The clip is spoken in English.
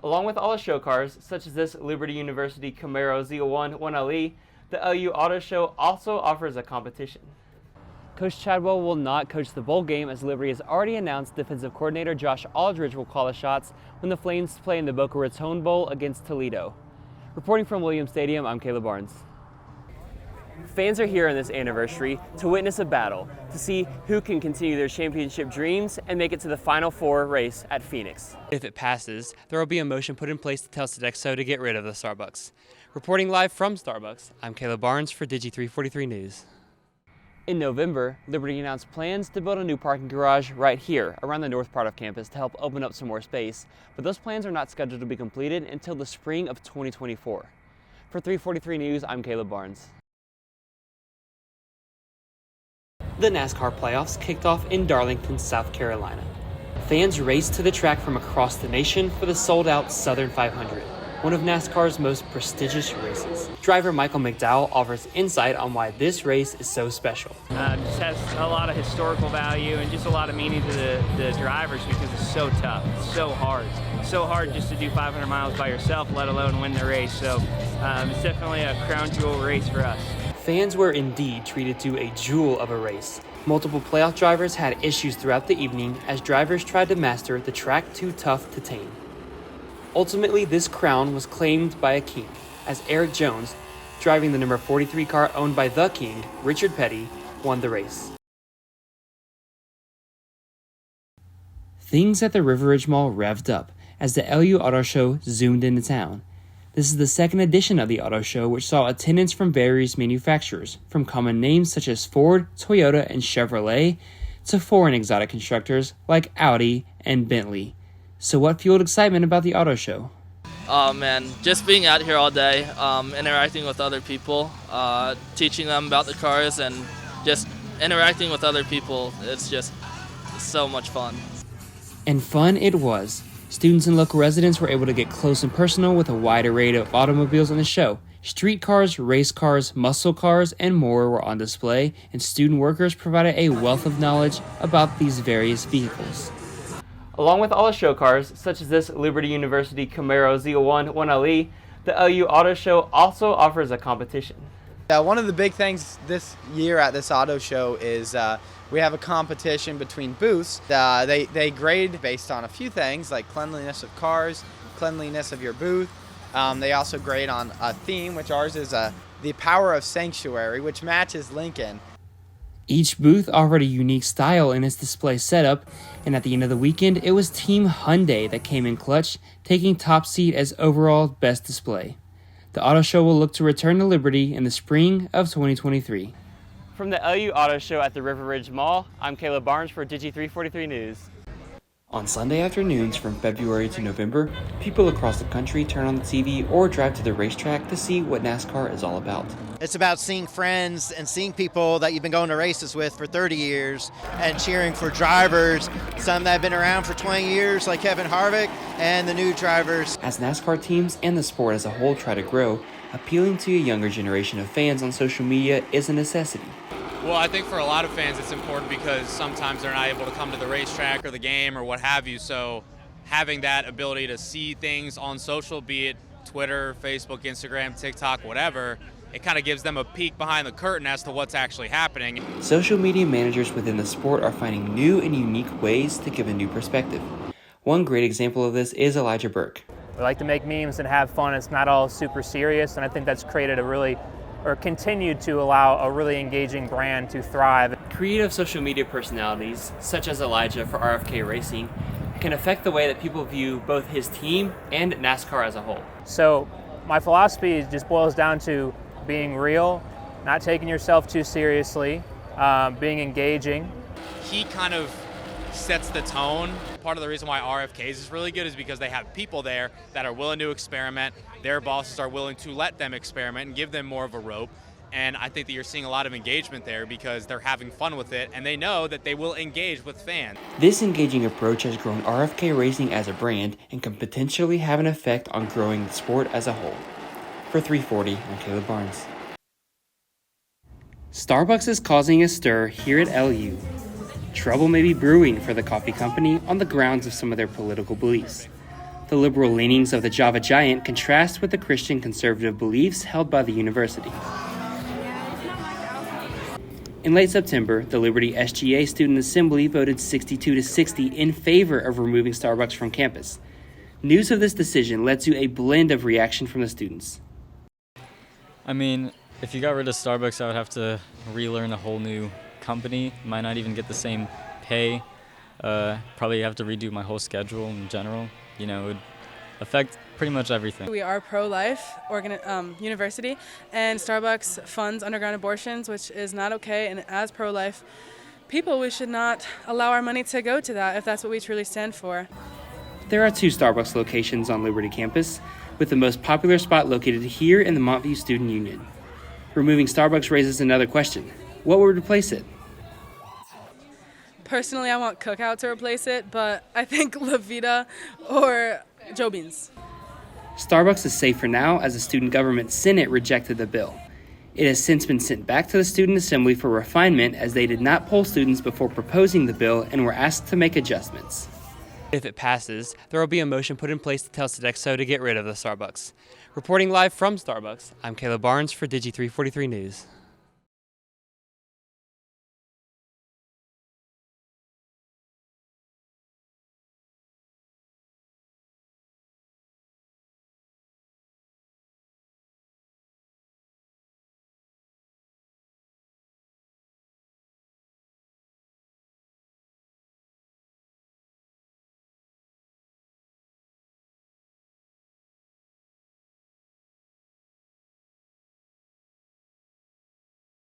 Along with all the show cars, such as this Liberty University Camaro Z01 1LE, the LU Auto Show also offers a competition. Coach Chadwell will not coach the bowl game, as Liberty has already announced defensive coordinator Josh Aldridge will call the shots when the Flames play in the Boca Raton Bowl against Toledo. Reporting from Williams Stadium, I'm Caleb Barnes. Fans are here on this anniversary to witness a battle, to see who can continue their championship dreams and make it to the Final Four race at Phoenix. If it passes, there will be a motion put in place to tell Sodexo to get rid of the Starbucks. Reporting live from Starbucks, I'm Caleb Barnes for DIGI 343 News. In November, Liberty announced plans to build a new parking garage right here around the north part of campus to help open up some more space, but those plans are not scheduled to be completed until the spring of 2024. For 343 News, I'm Caleb Barnes. The NASCAR playoffs kicked off in Darlington, South Carolina. Fans raced to the track from across the nation for the sold-out Southern 500, one of NASCAR's most prestigious races. Driver Michael McDowell offers insight on why this race is so special. Just has a lot of historical value and just a lot of meaning to the drivers, because it's so tough, it's so hard. It's so hard just to do 500 miles by yourself, let alone win the race. So it's definitely a crown jewel race for us. Fans were indeed treated to a jewel of a race. Multiple playoff drivers had issues throughout the evening as drivers tried to master the track too tough to tame. Ultimately, this crown was claimed by a king, as Eric Jones, driving the number 43 car owned by the king, Richard Petty, won the race. Things at the River Ridge Mall revved up as the LU Auto Show zoomed into town. This is the second edition of the Auto Show, which saw attendance from various manufacturers, from common names such as Ford, Toyota, and Chevrolet, to foreign exotic constructors like Audi and Bentley. So what fueled excitement about the Auto Show? Oh man, just being out here all day, interacting with other people, teaching them about the cars, and just interacting with other people. It's just so much fun. And fun it was. Students and local residents were able to get close and personal with a wide array of automobiles on the show. Street cars, race cars, muscle cars, and more were on display, and student workers provided a wealth of knowledge about these various vehicles. Along with all the show cars, such as this Liberty University Camaro Z01 1LE, the LU Auto Show also offers a competition. One of the big things this year at this auto show is we have a competition between booths. They grade based on a few things like cleanliness of cars, cleanliness of your booth. They also grade on a theme, which ours is the Power of Sanctuary, which matches Lincoln. Each booth offered a unique style in its display setup, and at the end of the weekend, it was Team Hyundai that came in clutch, taking top seat as overall best display. The Auto Show will look to return to Liberty in the spring of 2023. From the LU Auto Show at the River Ridge Mall, I'm Caleb Barnes for DIGI 343 News. On Sunday afternoons from February to November, people across the country turn on the TV or drive to the racetrack to see what NASCAR is all about. It's about seeing friends and seeing people that you've been going to races with for 30 years and cheering for drivers, some that have been around for 20 years like Kevin Harvick, and the new drivers. As NASCAR teams and the sport as a whole try to grow, appealing to a younger generation of fans on social media is a necessity. Well, I think for a lot of fans it's important because sometimes they're not able to come to the racetrack or the game or what have you, so having that ability to see things on social, be it Twitter, Facebook, Instagram, TikTok, whatever, it kind of gives them a peek behind the curtain as to what's actually happening. Social media managers within the sport are finding new and unique ways to give a new perspective. One great example of this is Elijah Burke. We like to make memes and have fun. It's not all super serious, and I think that's created continued to allow a really engaging brand to thrive. Creative social media personalities, such as Elijah for RFK Racing, can affect the way that people view both his team and NASCAR as a whole. So my philosophy just boils down to being real, not taking yourself too seriously, being engaging. He kind of sets the tone. Part of the reason why RFKs is really good is because they have people there that are willing to experiment. Their bosses are willing to let them experiment and give them more of a rope. And I think that you're seeing a lot of engagement there because they're having fun with it and they know that they will engage with fans. This engaging approach has grown RFK Racing as a brand and can potentially have an effect on growing the sport as a whole. For 340, I'm Caleb Barnes. Starbucks is causing a stir here at LU. Trouble may be brewing for the coffee company on the grounds of some of their political beliefs. The liberal leanings of the Java giant contrast with the Christian conservative beliefs held by the university. In late September, the Liberty SGA Student Assembly voted 62 to 60 in favor of removing Starbucks from campus. News of this decision led to a blend of reaction from the students. I mean, if you got rid of Starbucks, I would have to relearn a whole new company. Might not even get the same pay. Probably have to redo my whole schedule in general. You know, it would affect pretty much everything. We are pro-life university, and Starbucks funds underground abortions, which is not okay. And as pro-life people, we should not allow our money to go to that if that's what we truly stand for. There are 2 Starbucks locations on Liberty campus, with the most popular spot located here in the Montview Student Union. Removing Starbucks raises another question. What would replace it? Personally, I want Cookout to replace it, but I think La Vida or Joe Beans. Starbucks is safe for now as the Student Government Senate rejected the bill. It has since been sent back to the Student Assembly for refinement as they did not poll students before proposing the bill and were asked to make adjustments. If it passes, there will be a motion put in place to tell Sodexo to get rid of the Starbucks. Reporting live from Starbucks, I'm Caleb Barnes for DIGI 343 News.